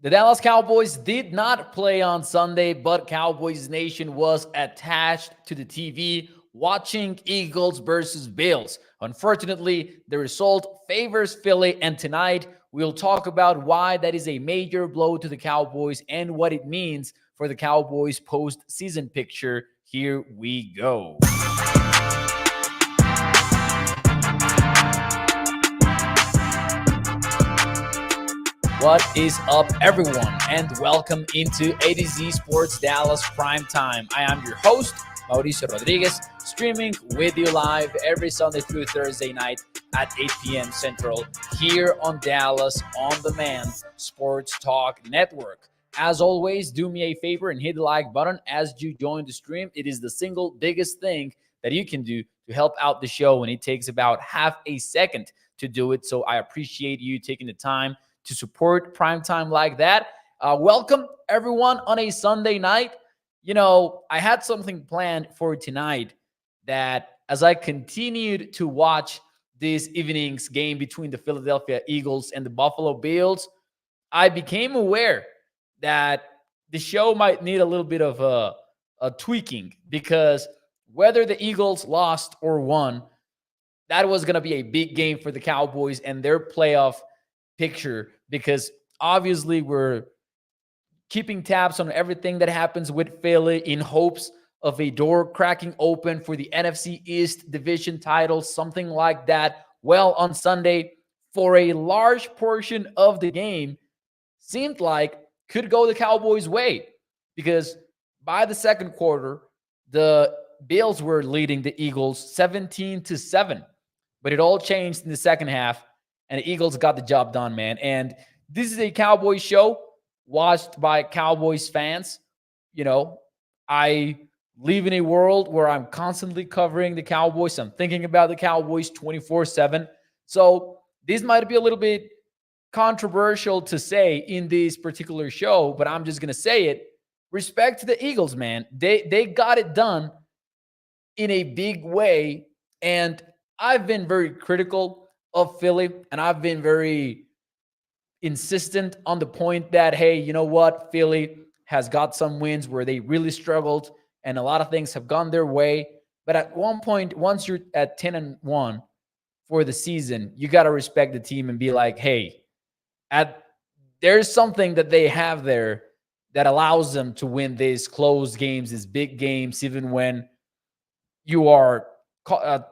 The Dallas Cowboys did not play on Sunday, but Cowboys Nation was attached to the TV watching Eagles versus Bills. Unfortunately, the result favors Philly, and tonight we'll talk about why that is a major blow to the Cowboys and what it means for the Cowboys postseason picture. Here we go. What is up, everyone, and welcome into A to Z Sports Dallas Prime Time. I am your host, Mauricio Rodriguez, streaming with you live every Sunday through Thursday night at 8 p.m. Central here on Dallas On Demand Sports Talk Network. As always, do me a favor and hit the like button as you join the stream. It is the single biggest thing that you can do to help out the show, and it takes about half a second to do it. So I appreciate you taking the time to support primetime like that. Welcome, everyone, on a Sunday night. You know, I had something planned for tonight that as I continued to watch this evening's game between the Philadelphia Eagles and the Buffalo Bills, I became aware that the show might need a little bit of a tweaking, because whether the Eagles lost or won, that was going to be a big game for the Cowboys and their playoff picture, because obviously we're keeping tabs on everything that happens with Philly in hopes of a door cracking open for the NFC East division title, something like that. Well, on Sunday, for a large portion of the game, seemed like could go the Cowboys' way, because by the second quarter, the Bills were leading the Eagles 17-7, but it all changed in the second half, and the Eagles got the job done, man. And this is a Cowboys show watched by Cowboys fans. You know, I live in a world where I'm constantly covering the Cowboys. I'm thinking about the Cowboys 24/7. So this might be a little bit controversial to say in this particular show, but I'm just going to say it. Respect to the Eagles, man. They got it done in a big way. And I've been very critical of Philly, and I've been very insistent on the point that, hey, you know what? Philly has got some wins where they really struggled and a lot of things have gone their way. But at one point, once you're at 10-1 for the season, you got to respect the team and be like, hey, there's something that they have there that allows them to win these close games, these big games, even when you are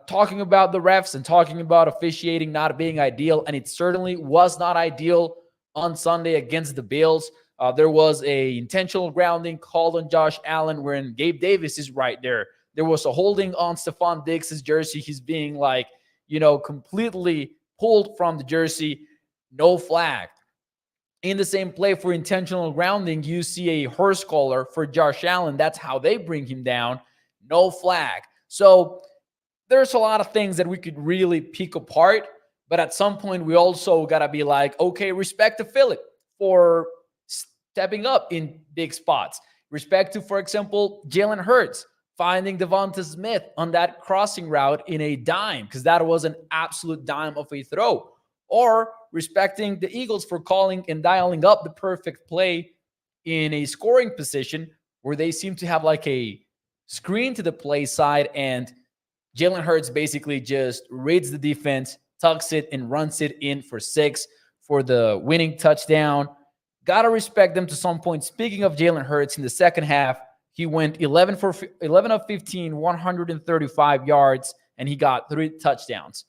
talking about the refs and talking about officiating not being ideal. And it certainly was not ideal on Sunday against the Bills. There was a intentional grounding called on Josh Allen, wherein Gabe Davis is right there. There was a holding on Stephon Diggs' jersey. He's being completely pulled from the jersey. No flag. In the same play for intentional grounding, you see a horse collar for Josh Allen. That's how they bring him down. No flag. So there's a lot of things that we could really pick apart, but at some point we also got to be like, okay, respect to Philip for stepping up in big spots. Respect to, for example, Jalen Hurts finding Devonta Smith on that crossing route in a dime, because that was an absolute dime of a throw. Or respecting the Eagles for calling and dialing up the perfect play in a scoring position where they seem to have like a screen to the play side, and Jalen Hurts basically just reads the defense, tucks it, and runs it in for 6 for the winning touchdown. Got to respect them to some point. Speaking of Jalen Hurts, in the second half, he went 11 of 15, 135 yards, and he got 3 touchdowns.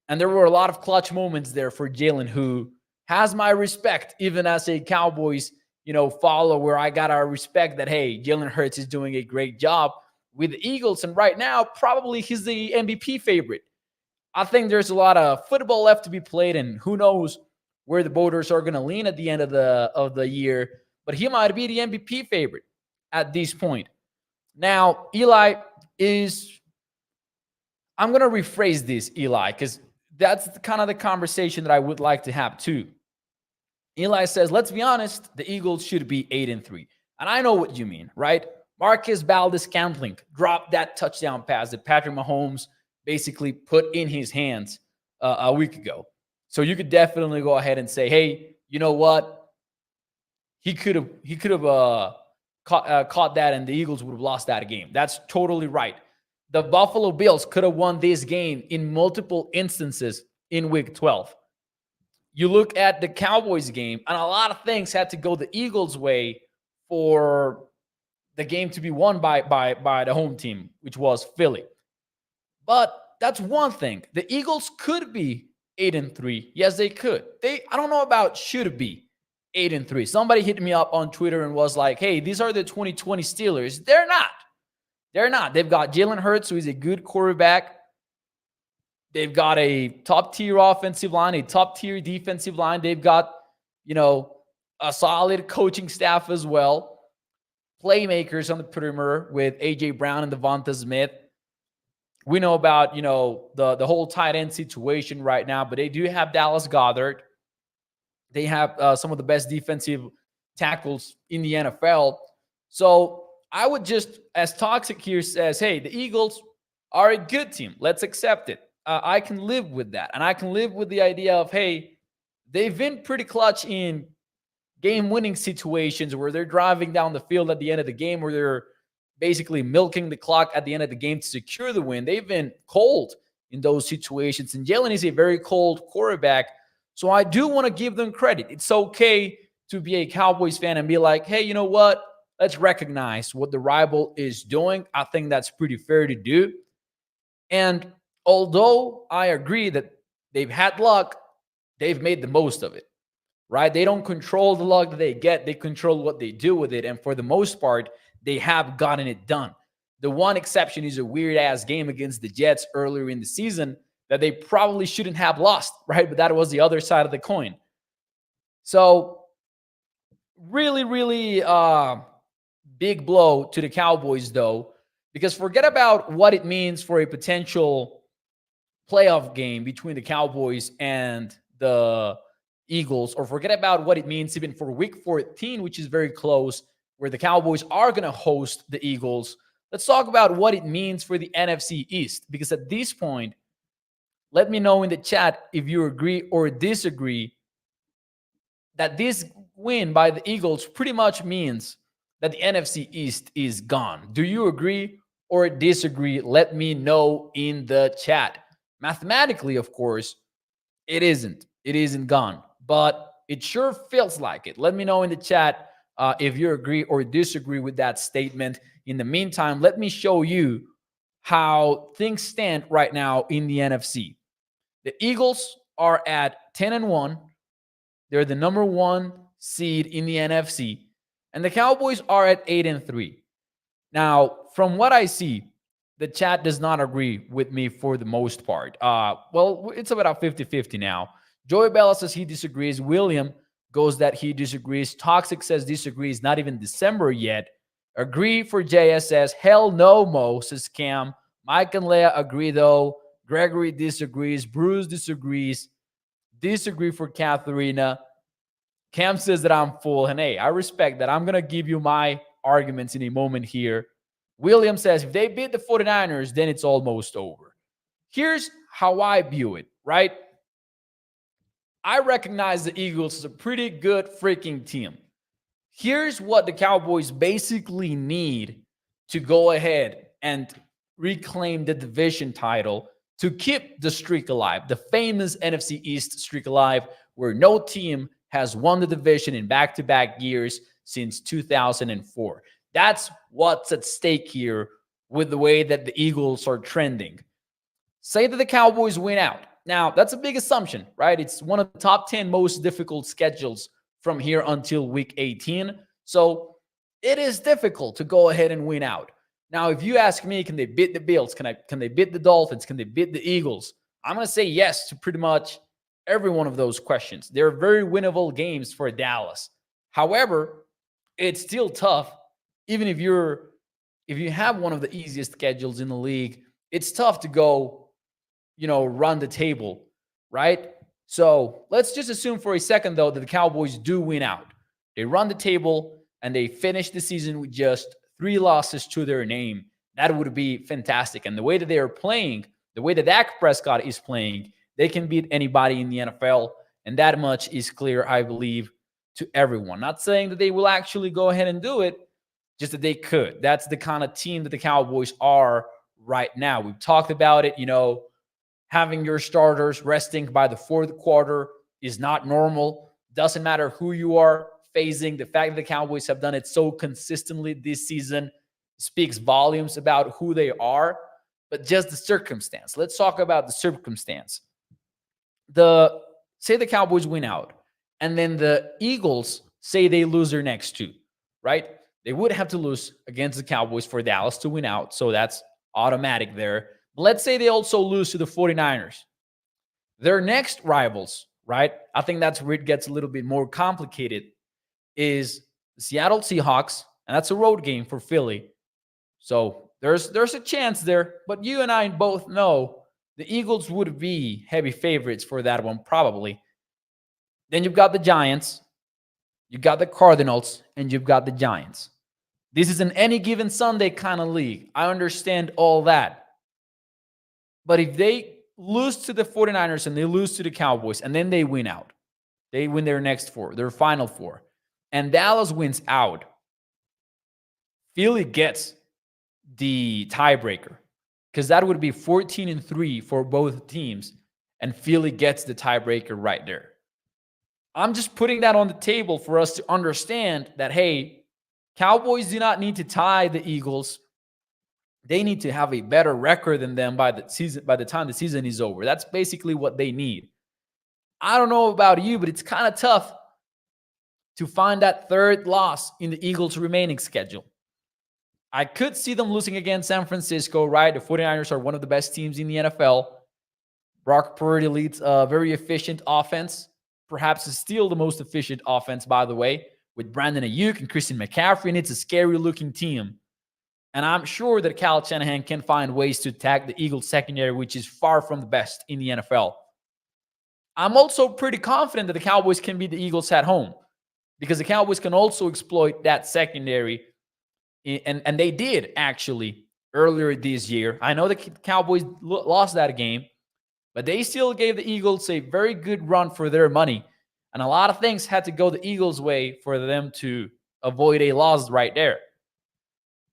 And there were a lot of clutch moments there for Jalen, who has my respect, even as a Cowboys, follower. I got to respect that, hey, Jalen Hurts is doing a great job with the Eagles, and right now, probably he's the MVP favorite. I think there's a lot of football left to be played, and who knows where the voters are going to lean at the end of the year, but he might be the MVP favorite at this point. Now, Eli is, I'm going to rephrase this, Eli, because that's kind of the conversation that I would like to have too. Eli says, let's be honest, the Eagles should be 8-3. And I know what you mean, right? Marquez Valdes-Scantling dropped that touchdown pass that Patrick Mahomes basically put in his hands a week ago. So you could definitely go ahead and say, hey, you know what? he could have caught that, and the Eagles would have lost that game. That's totally right. The Buffalo Bills could have won this game in multiple instances in Week 12. You look at the Cowboys game, and a lot of things had to go the Eagles' way for the game to be won by the home team, which was Philly. But that's one thing. The Eagles could be 8-3. Yes, they could. I don't know about should be 8-3. Somebody hit me up on Twitter and was like, "Hey, these are the 2020 Steelers." They're not. They're not. They've got Jalen Hurts, who is a good quarterback. They've got a top-tier offensive line, a top-tier defensive line. They've got, a solid coaching staff as well. Playmakers on the perimeter with A.J. Brown and Devonta Smith. We know about, the whole tight end situation right now, but they do have Dallas Goedert. They have some of the best defensive tackles in the NFL. So I would just, as Toxic here says, hey, the Eagles are a good team. Let's accept it. I can live with that. And I can live with the idea of, hey, they've been pretty clutch in game-winning situations where they're driving down the field at the end of the game, where they're basically milking the clock at the end of the game to secure the win. They've been cold in those situations. And Jalen is a very cold quarterback. So I do want to give them credit. It's okay to be a Cowboys fan and be like, hey, you know what? Let's recognize what the rival is doing. I think that's pretty fair to do. And although I agree that they've had luck, they've made the most of it, right? They don't control the luck that they get. They control what they do with it. And for the most part, they have gotten it done. The one exception is a weird-ass game against the Jets earlier in the season that they probably shouldn't have lost, right? But that was the other side of the coin. So really, really big blow to the Cowboys, though, because forget about what it means for a potential playoff game between the Cowboys and the Eagles, or forget about what it means even for Week 14, which is very close, where the Cowboys are going to host the Eagles. Let's talk about what it means for the NFC East, because at this point, let me know in the chat if you agree or disagree that this win by the Eagles pretty much means that the NFC East is gone. Do you agree or disagree? Let me know in the chat. Mathematically, of course, it isn't. It isn't gone, but it sure feels like it. Let me know in the chat if you agree or disagree with that statement. In the meantime, let me show you how things stand right now in the NFC. The Eagles are at 10-1. They're the number one seed in the NFC. And the Cowboys are at 8-3. Now, from what I see, the chat does not agree with me for the most part. Well, it's about 50-50 now. Joey Bella says he disagrees. William goes that he disagrees. Toxic says disagrees. Not even December yet. Agree for JSS. Hell no, Mo, says Cam. Mike and Leah agree, though. Gregory disagrees. Bruce disagrees. Disagree for Katharina. Cam says that I'm full. And hey, I respect that. I'm going to give you my arguments in a moment here. William says if they beat the 49ers, then it's almost over. Here's how I view it, right? I recognize the Eagles as a pretty good freaking team. Here's what the Cowboys basically need to go ahead and reclaim the division title to keep the streak alive, the famous NFC East streak alive, where no team has won the division in back-to-back years since 2004. That's what's at stake here with the way that the Eagles are trending. Say that the Cowboys win out. Now, that's a big assumption, right? It's one of the top 10 most difficult schedules from here until Week 18. So it is difficult to go ahead and win out. Now, if you ask me, can they beat the Bills? Can they beat the Dolphins? Can they beat the Eagles? I'm going to say yes to pretty much every one of those questions. They're very winnable games for Dallas. However, it's still tough. Even if you have one of the easiest schedules in the league, it's tough to go, run the table, right? So let's just assume for a second, though, that the Cowboys do win out. They run the table and they finish the season with just 3 losses to their name. That would be fantastic. And the way that they are playing, the way that Dak Prescott is playing, they can beat anybody in the NFL. And that much is clear, I believe, to everyone. Not saying that they will actually go ahead and do it, just that they could. That's the kind of team that the Cowboys are right now. We've talked about it, having your starters resting by the fourth quarter is not normal. Doesn't matter who you are facing. The fact that the Cowboys have done it so consistently this season speaks volumes about who they are, but just the circumstance. Let's talk about the circumstance. Say the Cowboys win out, and then the Eagles say they lose their next two, right? They would have to lose against the Cowboys for Dallas to win out, so that's automatic there. But let's say they also lose to the 49ers. Their next rivals, right? I think that's where it gets a little bit more complicated, is the Seattle Seahawks, and that's a road game for Philly. So there's a chance there, but you and I both know the Eagles would be heavy favorites for that one, probably. Then you've got the Giants, you've got the Cardinals, and you've got the Giants. This is an any given Sunday kind of league. I understand all that. But if they lose to the 49ers and they lose to the Cowboys, and then they win out, they win their next four, their final four, and Dallas wins out, Philly gets the tiebreaker, because that would be 14-3 for both teams, and Philly gets the tiebreaker right there. I'm just putting that on the table for us to understand that, hey, Cowboys do not need to tie the Eagles. They need to have a better record than them by the time the season is over. That's basically what they need. I don't know about you, but it's kind of tough to find that third loss in the Eagles' remaining schedule. I could see them losing against San Francisco, right? The 49ers are one of the best teams in the NFL. Brock Purdy leads a very efficient offense. Perhaps is still the most efficient offense, by the way, with Brandon Ayuk and Christian McCaffrey, and it's a scary-looking team. And I'm sure that Kyle Shanahan can find ways to attack the Eagles secondary, which is far from the best in the NFL. I'm also pretty confident that the Cowboys can beat the Eagles at home, because the Cowboys can also exploit that secondary. And they did, actually, earlier this year. I know the Cowboys lost that game, but they still gave the Eagles a very good run for their money. And a lot of things had to go the Eagles' way for them to avoid a loss right there.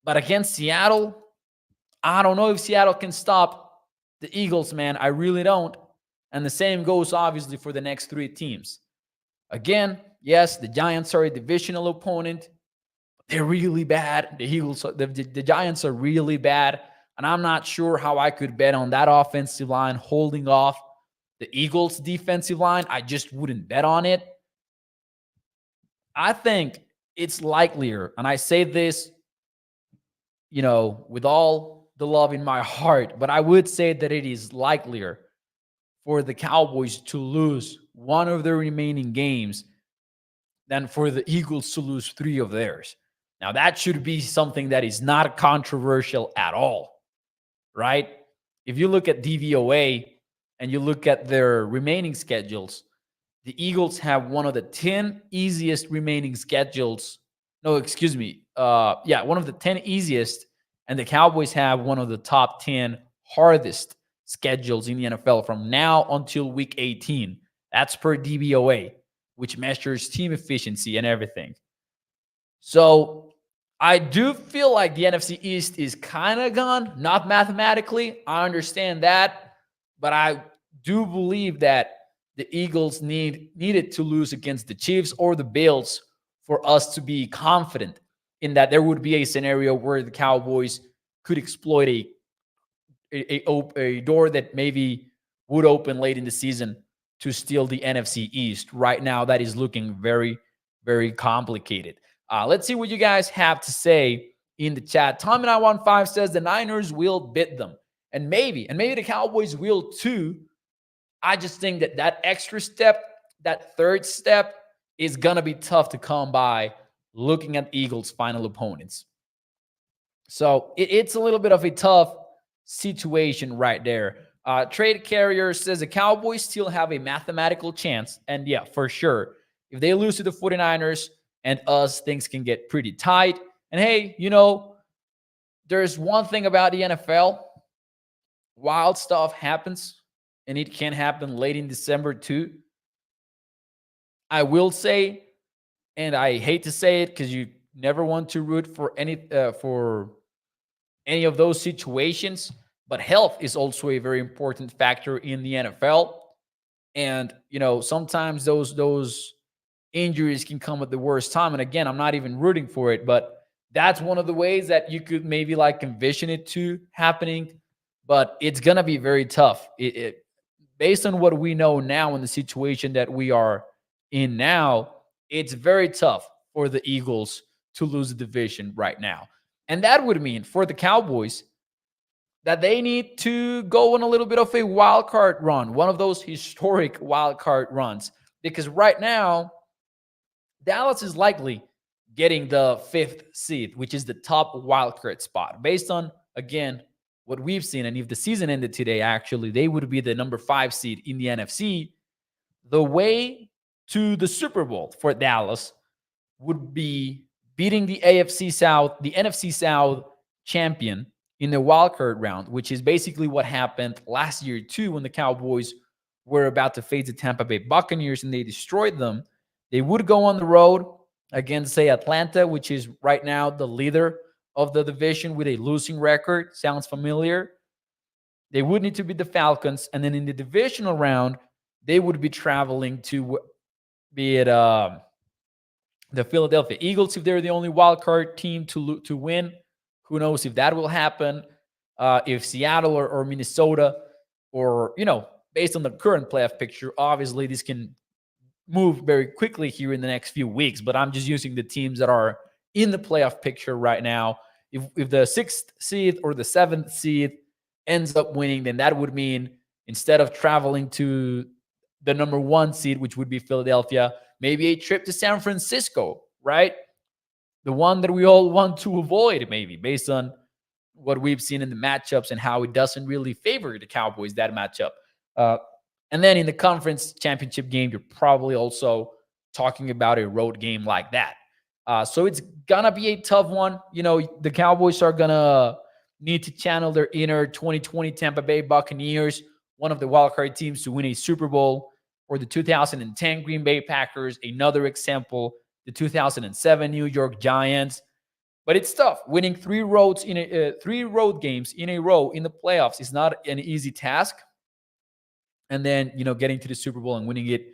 But against Seattle, I don't know if Seattle can stop the Eagles, man. I really don't. And the same goes, obviously, for the next three teams. Again, yes, the Giants are a divisional opponent. They're really bad. The Giants are really bad. And I'm not sure how I could bet on that offensive line holding off the Eagles' defensive line. I just wouldn't bet on it. I think it's likelier, and I say this, with all the love in my heart, but I would say that it is likelier for the Cowboys to lose one of their remaining games than for the Eagles to lose three of theirs. Now, that should be something that is not controversial at all, right? If you look at DVOA and you look at their remaining schedules, the Eagles have one of the 10 easiest remaining schedules. No, excuse me. One of the 10 easiest, and the Cowboys have one of the top 10 hardest schedules in the NFL from now until week 18. That's per DVOA, which measures team efficiency and everything. So I do feel like the NFC East is kind of gone, not mathematically. I understand that, but I do believe that the Eagles needed to lose against the Chiefs or the Bills for us to be confident in that there would be a scenario where the Cowboys could exploit a door that maybe would open late in the season to steal the NFC East. Right now, that is looking very, very complicated. Let's see what you guys have to say in the chat. Tommy915 says the Niners will beat them. And maybe the Cowboys will too. I just think that extra step, that third step, is going to be tough to come by looking at Eagles' final opponents. So it's a little bit of a tough situation right there. Trade Carrier says the Cowboys still have a mathematical chance. And yeah, for sure. If they lose to the 49ers and us, things can get pretty tight. And hey, there's one thing about the NFL. Wild stuff happens, and it can happen late in December too. I will say And I hate to say it because you never want to root for any of those situations, but health is also a very important factor in the NFL. And sometimes those injuries can come at the worst time. And again, I'm not even rooting for it, but that's one of the ways that you could maybe like envision it to happening. But it's gonna be very tough. Based on what we know now in the situation that we are in now, it's very tough for the Eagles to lose the division right now. And that would mean for the Cowboys that they need to go on a little bit of a wild card run, one of those historic wild card runs. Because right now, Dallas is likely getting the fifth seed, which is the top wildcard spot. Based on, again, what we've seen, and if the season ended today, actually, they would be the number 5 seed in the NFC. The way to the Super Bowl for Dallas would be beating the NFC South champion in the wildcard round, which is basically what happened last year, too, when the Cowboys were about to face the Tampa Bay Buccaneers and they destroyed them. They would go on the road against, say, Atlanta, which is right now the leader of the division with a losing record. Sounds familiar? They would need to beat the Falcons. And then in the divisional round, they would be traveling to be it the Philadelphia Eagles if they're the only wild card team to win. Who knows if that will happen? If Seattle or Minnesota or, based on the current playoff picture, obviously this can move very quickly here in the next few weeks. But I'm just using the teams that are in the playoff picture right now. If the 6th seed or the 7th seed ends up winning, then that would mean instead of traveling to the number 1 seed, which would be Philadelphia, maybe a trip to San Francisco, right? The one that we all want to avoid, maybe, based on what we've seen in the matchups and how it doesn't really favor the Cowboys, that matchup. And then in the conference championship game, you're probably also talking about a road game like that. So it's going to be a tough one. The Cowboys are going to need to channel their inner 2020 Tampa Bay Buccaneers, one of the wildcard teams to win a Super Bowl, or the 2010 Green Bay Packers, another example, the 2007 New York Giants. But it's tough. Winning 3 road games in a row in the playoffs is not an easy task. And then, getting to the Super Bowl and winning it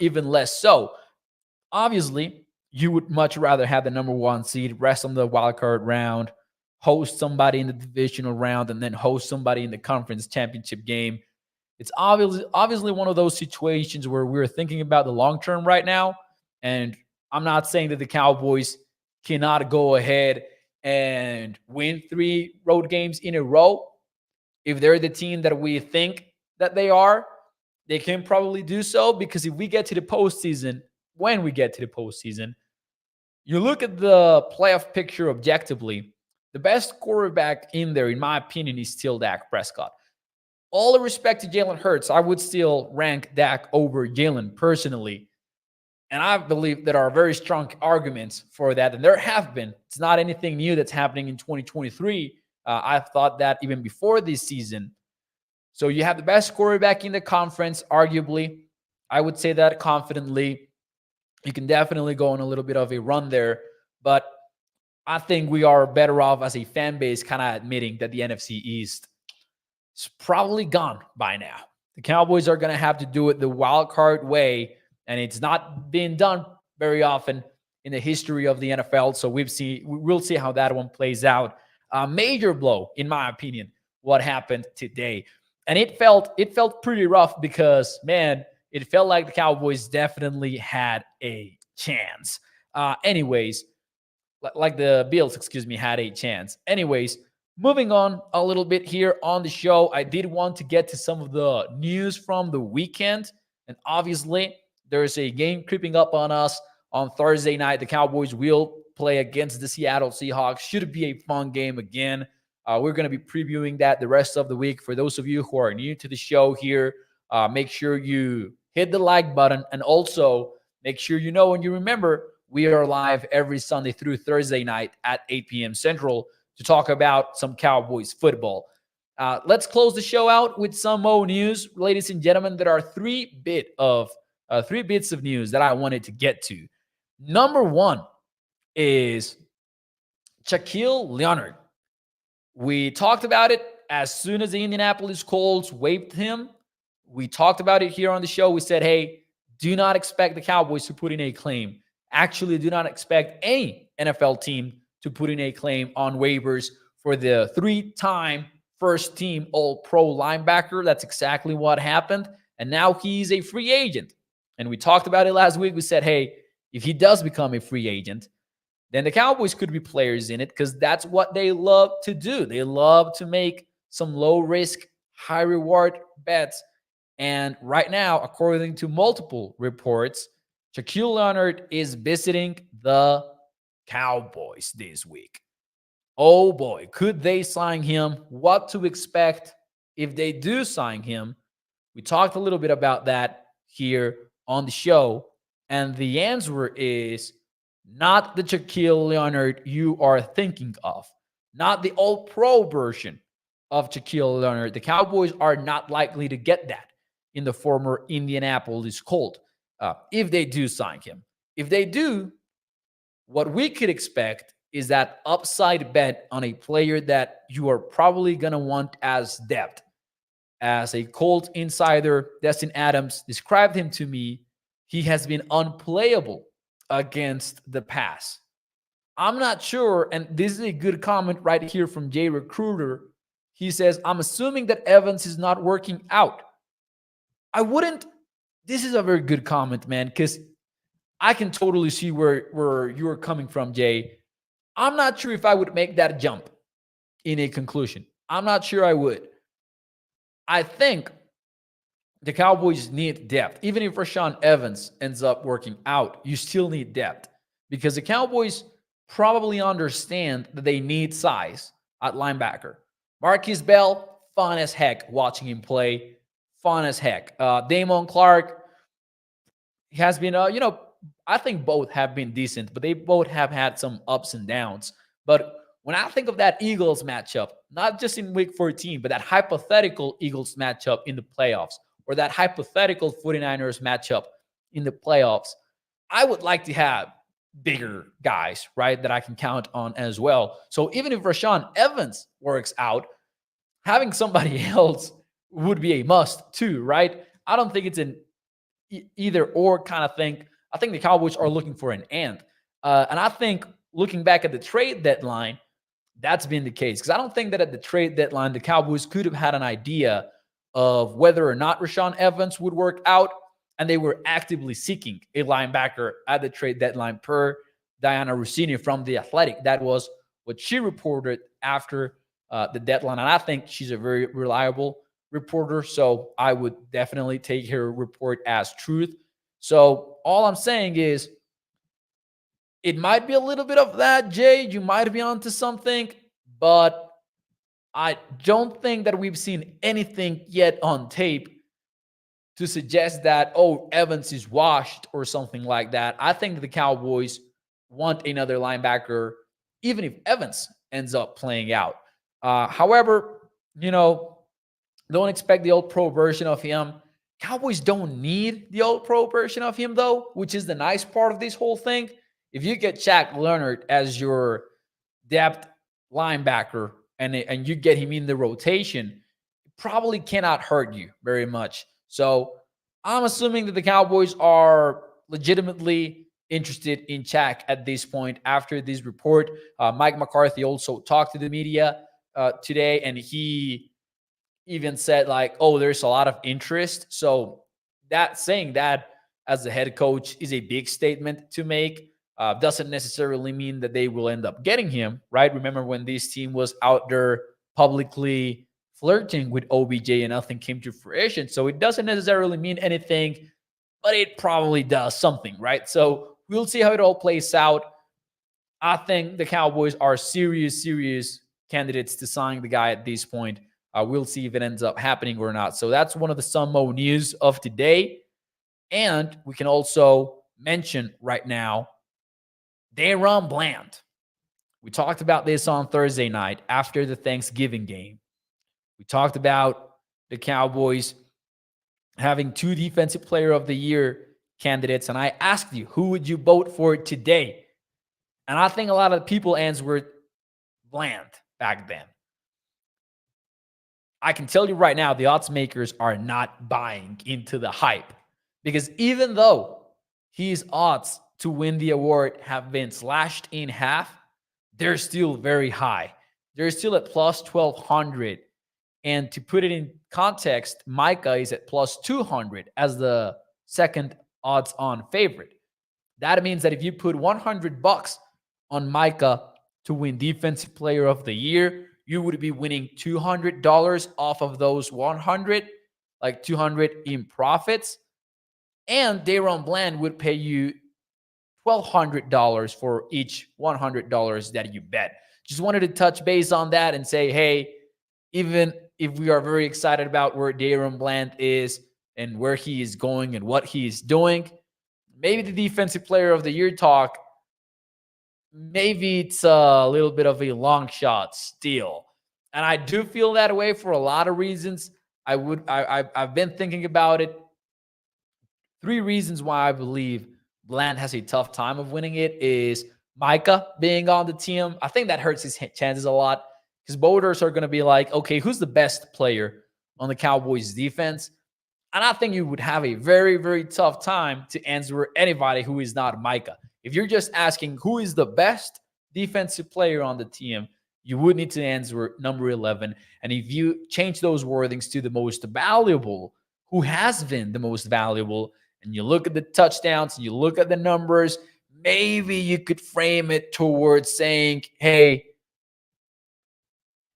even less so. Obviously, you would much rather have the number 1 seed, rest on the wild card round, host somebody in the divisional round, and then host somebody in the conference championship game. It's obviously one of those situations where we're thinking about the long term right now. And I'm not saying that the Cowboys cannot go ahead and win 3 road games in a row. If they're the team that we think that they are, they can probably do so, because if we get to the postseason, when we get to the postseason, you look at the playoff picture objectively, the best quarterback in there, in my opinion, is still Dak Prescott. All the respect to Jalen Hurts, I would still rank Dak over Jalen personally. And I believe there are very strong arguments for that. And there have been. It's not anything new that's happening in 2023. I've thought that even before this season. So you have the best quarterback in the conference, arguably. I would say that confidently. You can definitely go on a little bit of a run there. But I think we are better off as a fan base kind of admitting that the NFC East is probably gone by now. The Cowboys are going to have to do it the wild card way, and it's not being done very often in the history of the NFL. So we'll see how that one plays out. A major blow, in my opinion, what happened today. And it felt pretty rough because, man, it felt like the Cowboys definitely had a chance. Anyways, like the Bills, had a chance. Anyways, moving on a little bit here on the show, I did want to get to some of the news from the weekend. And obviously, there's a game creeping up on us on Thursday night. The Cowboys will play against the Seattle Seahawks. Should be a fun game again. We're going to be previewing that the rest of the week. For those of you who are new to the show here, make sure you hit the like button, and also make sure you know and you remember we are live every Sunday through Thursday night at 8 p.m. Central to talk about some Cowboys football. Let's close the show out with some more news. Ladies and gentlemen, there are three bits of news that I wanted to get to. Number one is Shaquille Leonard. We talked about it as soon as the Indianapolis Colts waived him. We talked about it here on the show. We said, hey, do not expect the Cowboys to put in a claim. Actually, do not expect any NFL team to put in a claim on waivers for the three-time first-team All-Pro linebacker. That's exactly what happened. And now he's a free agent. And we talked about it last week. We said, hey, if he does become a free agent, then the Cowboys could be players in it because that's what they love to do. They love to make some low-risk, high-reward bets. And right now, according to multiple reports, Shaquille Leonard is visiting the Cowboys this week. Oh boy, could they sign him? What to expect if they do sign him? We talked a little bit about that here on the show. And the answer is not the Shaquille Leonard you are thinking of, not the All-Pro version of Shaquille Leonard. The Cowboys are not likely to get that in the former Indianapolis Colt if they do sign him. If they do, what we could expect is that upside bet on a player that you are probably going to want as depth. As a Colt insider, Destin Adams described him to me, he has been unplayable against the pass. I'm not sure, and this is a good comment right here from Jay Recruiter. He says, I'm assuming that Evans is not working out. I wouldn't. This is a very good comment, man, because I can totally see where you're coming from, Jay. I'm not sure if I would make that jump in a conclusion. I'm not sure I would. I think the Cowboys need depth. Even if Rashaan Evans ends up working out, you still need depth because the Cowboys probably understand that they need size at linebacker. Marquise Bell, fun as heck watching him play. Fun as heck. Damon Clark has been, I think both have been decent, but they both have had some ups and downs. But when I think of that Eagles matchup, not just in week 14, but that hypothetical Eagles matchup in the playoffs, or that hypothetical 49ers matchup in the playoffs, I would like to have bigger guys, right, that I can count on as well. So even if Rashaan Evans works out, having somebody else would be a must too, right? I don't think it's an either or kind of thing. I think the Cowboys are looking for an and. And I think looking back at the trade deadline, that's been the case. Because I don't think that at the trade deadline, the Cowboys could have had an idea of whether or not Rashaan Evans would work out. And they were actively seeking a linebacker at the trade deadline per Diana Rossini from The Athletic. That was what she reported after the deadline. And I think she's a very reliable reporter. So I would definitely take her report as truth. So all I'm saying is it might be a little bit of that, Jay. You might be onto something, but I don't think that we've seen anything yet on tape to suggest that, oh, Evans is washed or something like that. I think the Cowboys want another linebacker, even if Evans ends up playing out. However, don't expect the All-Pro version of him. Cowboys don't need the All-Pro version of him, though, which is the nice part of this whole thing. If you get Shaq Leonard as your depth linebacker and you get him in the rotation, it probably cannot hurt you very much. So I'm assuming that the Cowboys are legitimately interested in Shaq at this point after this report. Mike McCarthy also talked to the media today, and he even said like, oh, there's a lot of interest. So that saying that as the head coach is a big statement to make. Doesn't necessarily mean that they will end up getting him, right? Remember when this team was out there publicly flirting with OBJ and nothing came to fruition. So it doesn't necessarily mean anything, but it probably does something, right? So we'll see how it all plays out. I think the Cowboys are serious candidates to sign the guy at this point. We'll see if it ends up happening or not. So that's one of the Sunmo news of today. And we can also mention right now, DaRon Bland. We talked about this on Thursday night after the Thanksgiving game. We talked about the Cowboys having 2 Defensive Player of the Year candidates, and I asked you, who would you vote for today? And I think a lot of people answered Bland back then. I can tell you right now, the odds makers are not buying into the hype, because even though his odds to win the award have been slashed in half, they're still very high. They're still at plus 1,200. And to put it in context, Micah is at plus 200 as the second odds on favorite. That means that if you put $100 on Micah to win Defensive Player of the Year, you would be winning $200 off of those 100, like 200 in profits. And Daron Bland would pay you $1,200 for each $100 that you bet. Just wanted to touch base on that and say, hey, even if we are very excited about where Daron Bland is and where he is going and what he is doing, maybe the Defensive Player of the Year talk, maybe it's a little bit of a long shot still. And I do feel that way for a lot of reasons. I've been thinking about it. 3 reasons why I believe Bland has a tough time of winning it is Micah being on the team. I think that hurts his chances a lot, because voters are going to be like, okay, who's the best player on the Cowboys defense? And I think you would have a very, very tough time to answer anybody who is not Micah. If you're just asking who is the best defensive player on the team, you would need to answer number 11. And if you change those wordings to the most valuable, who has been the most valuable, and you look at the touchdowns and you look at the numbers, maybe you could frame it towards saying, hey,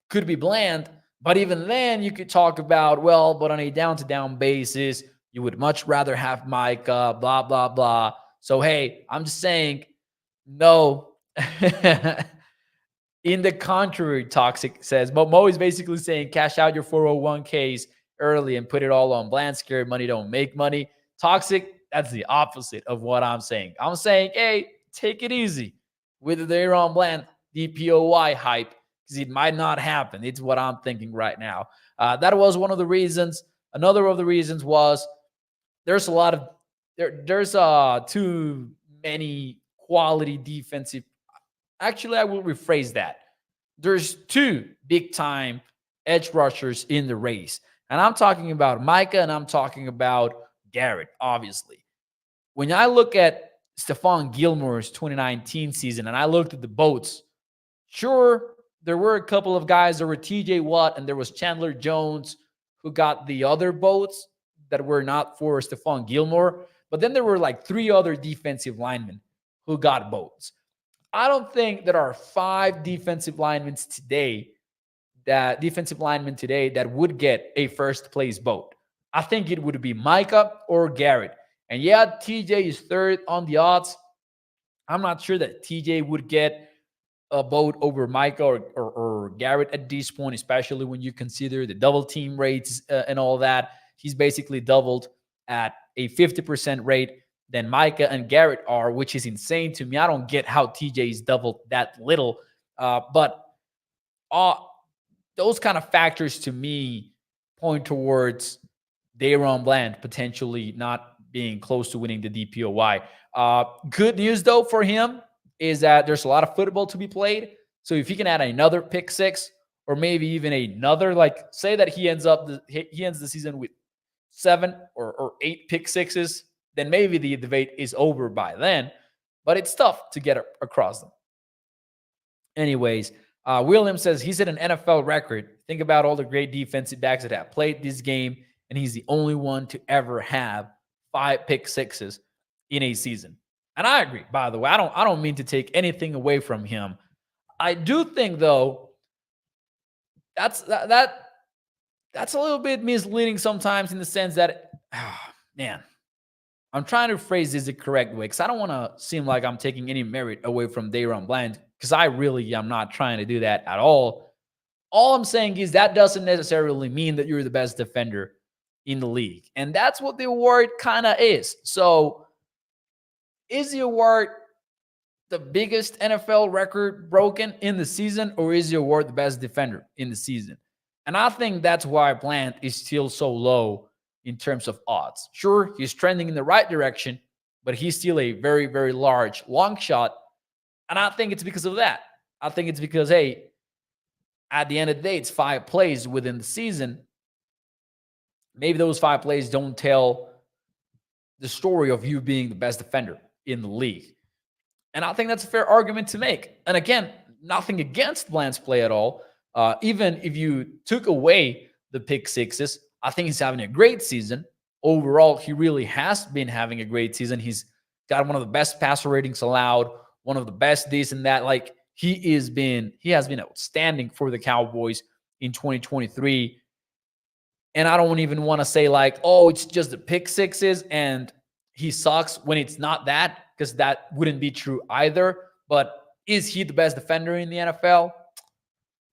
could be Bland. But even then, you could talk about, well, but on a down-to-down basis, you would much rather have Micah, blah, blah, blah. So, hey, I'm just saying, no. In the contrary, Toxic says, but Mo is basically saying cash out your 401ks early and put it all on Bland. Scary money don't make money. Toxic, that's the opposite of what I'm saying. I'm saying, hey, take it easy with the Daron Bland DPOY hype, because it might not happen. It's what I'm thinking right now. That was one of the reasons. Another of the reasons was there's a lot of there's too many quality defensive. Actually, I will rephrase that. There's 2 big-time edge rushers in the race. And I'm talking about Micah and I'm talking about Garrett, obviously. When I look at Stephon Gilmore's 2019 season and I looked at the votes, sure, there were a couple of guys. There were TJ Watt and there was Chandler Jones who got the other votes that were not for Stephon Gilmore. But then there were like 3 other defensive linemen who got votes. I don't think there are 5 defensive linemen today that would get a first place vote. I think it would be Micah or Garrett. And yeah, TJ is 3rd on the odds. I'm not sure that TJ would get a vote over Micah or Garrett at this point, especially when you consider the double team rates and all that. He's basically doubled at a 50% rate than Micah and Garrett are, which is insane to me. I don't get how TJ is doubled that little. But those kind of factors to me point towards Daron Bland potentially not being close to winning the DPOY. Good news, though, for him is that there's a lot of football to be played. So if he can add another pick 6 or maybe even another, like say that he ends the season with 7 or 8 pick 6s, then maybe the debate is over by then. But it's tough to get across them. Anyways, William says he's at an NFL record. Think about all the great defensive backs that have played this game, and he's the only one to ever have 5 pick 6s in a season. And I agree, by the way. I don't mean to take anything away from him. I do think, though, that's a little bit misleading sometimes in the sense that, man, I'm trying to phrase this the correct way because I don't want to seem like I'm taking any merit away from Daron Bland, because I really am not trying to do that at all. All I'm saying is that doesn't necessarily mean that you're the best defender in the league. And that's what the award kind of is. So is the award the biggest NFL record broken in the season, or is the award the best defender in the season? And I think that's why Bland is still so low in terms of odds. Sure, he's trending in the right direction, but he's still a very, very large long shot. And I think it's because of that. I think it's because, hey, at the end of the day, it's 5 plays within the season. Maybe those 5 plays don't tell the story of you being the best defender in the league. And I think that's a fair argument to make. And again, nothing against Bland's play at all. Even if you took away the pick sixes, I think he's having a great season. Overall, he really has been having a great season. He's got one of the best passer ratings allowed, one of the best this and that. Like he has been outstanding for the Cowboys in 2023. And I don't even want to say like, oh, it's just the pick sixes and he sucks when it's not that, because that wouldn't be true either. But is he the best defender in the NFL?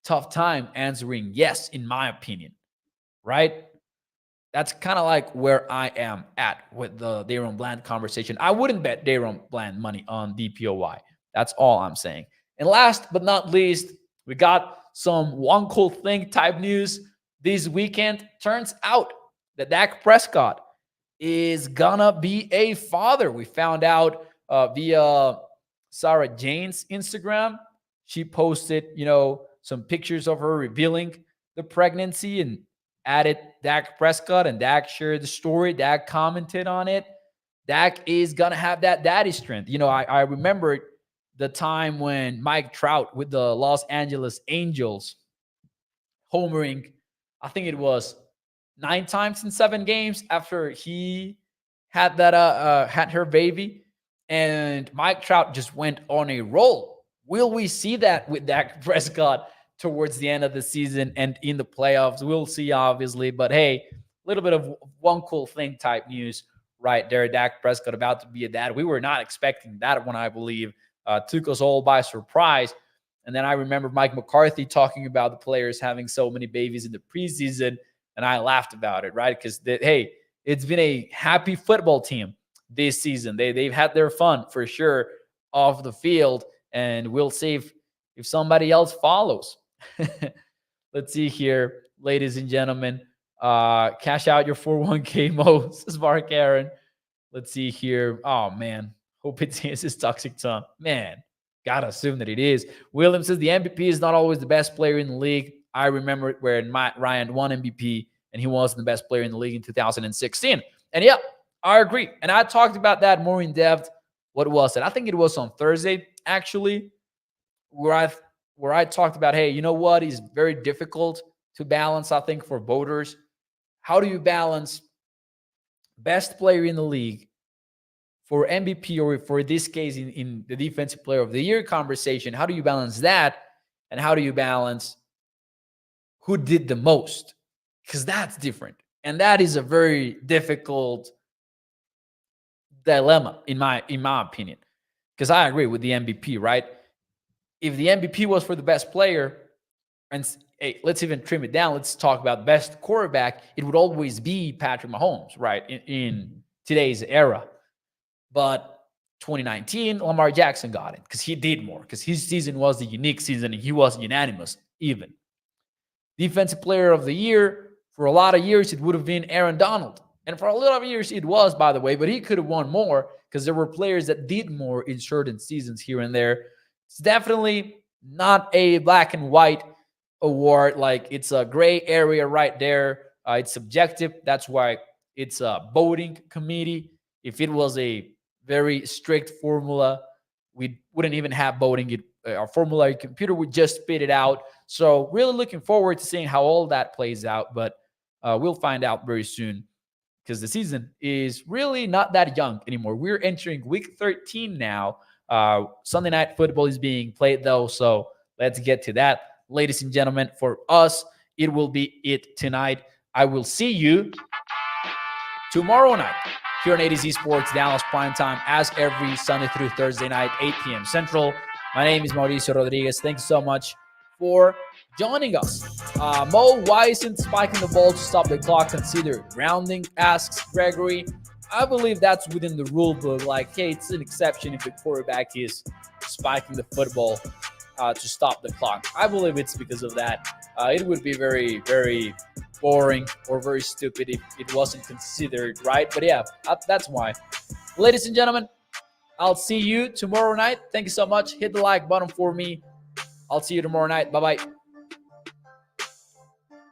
Tough time answering yes, in my opinion, right? That's kind of like where I am at with the DaRon Bland conversation. I wouldn't bet DaRon Bland money on DPOY. That's all I'm saying. And last but not least, we got some one cool thing type news this weekend. Turns out that Dak Prescott is gonna be a father. We found out via Sarah Jane's Instagram. She posted, some pictures of her revealing the pregnancy and added Dak Prescott, and Dak shared the story. Dak commented on it. Dak is gonna have that daddy strength. I remember the time when Mike Trout with the Los Angeles Angels homering, I think it was 9 times in 7 games after he had that had her baby, and Mike Trout just went on a roll. Will we see that with Dak Prescott towards the end of the season and in the playoffs? We'll see, obviously. But hey, a little bit of one cool thing type news right there. Dak Prescott about to be a dad. We were not expecting that one, I believe. Took us all by surprise. And then I remember Mike McCarthy talking about the players having so many babies in the preseason, and I laughed about it, right? Because, hey, it's been a happy football team this season. They've had their fun, for sure, off the field, and we'll see if somebody else follows. Let's see here, ladies and gentlemen. Cash out your 401k, Mo, says Mark Aaron. Let's see here. Oh, man. Hope it's his toxic Tom. Man, gotta assume that it is. Williams says the MVP is not always the best player in the league. I remember it where Matt Ryan won MVP and he wasn't the best player in the league in 2016. And yeah, I agree. And I talked about that more in depth. What was it? I think it was on Thursday, actually, where I talked about, hey, you know what is very difficult to balance, I think, for voters. How do you balance best player in the league for MVP, or for this case in the defensive player of the year conversation? How do you balance that? And how do you balance who did the most? Because that's different. And that is a very difficult dilemma in my opinion. Because I agree with the MVP, right? If the MVP was for the best player, and hey, let's even trim it down. Let's talk about best quarterback. It would always be Patrick Mahomes, right? In today's era. But 2019, Lamar Jackson got it because he did more, because his season was the unique season and he was unanimous even. Defensive player of the year, for a lot of years, it would have been Aaron Donald. And for a lot of years, it was, by the way, but he could have won more because there were players that did more in certain seasons here and there. It's definitely not a black and white award. Like, it's a gray area right there. It's subjective. That's why it's a voting committee. If it was a very strict formula, we wouldn't even have voting. Our formula computer would just spit it out. So really looking forward to seeing how all that plays out. But we'll find out very soon, because the season is really not that young anymore. We're entering week 13 now. Sunday night football is being played, though. So let's get to that. Ladies and gentlemen, for us, it will be it tonight. I will see you tomorrow night here on A to Z Sports Dallas Primetime, as every Sunday through Thursday night, 8 p.m. Central. My name is Mauricio Rodriguez. Thanks so much for joining us. Mo, why isn't spiking the ball to stop the clock considered grounding, asks Gregory. I believe that's within the rule book. Like, hey, it's an exception if the quarterback is spiking the football to stop the clock. I believe it's because of that. It would be very, very boring or very stupid if it wasn't considered, right? But yeah, that's why. Ladies and gentlemen, I'll see you tomorrow night. Thank you so much. Hit the like button for me. I'll see you tomorrow night. Bye-bye.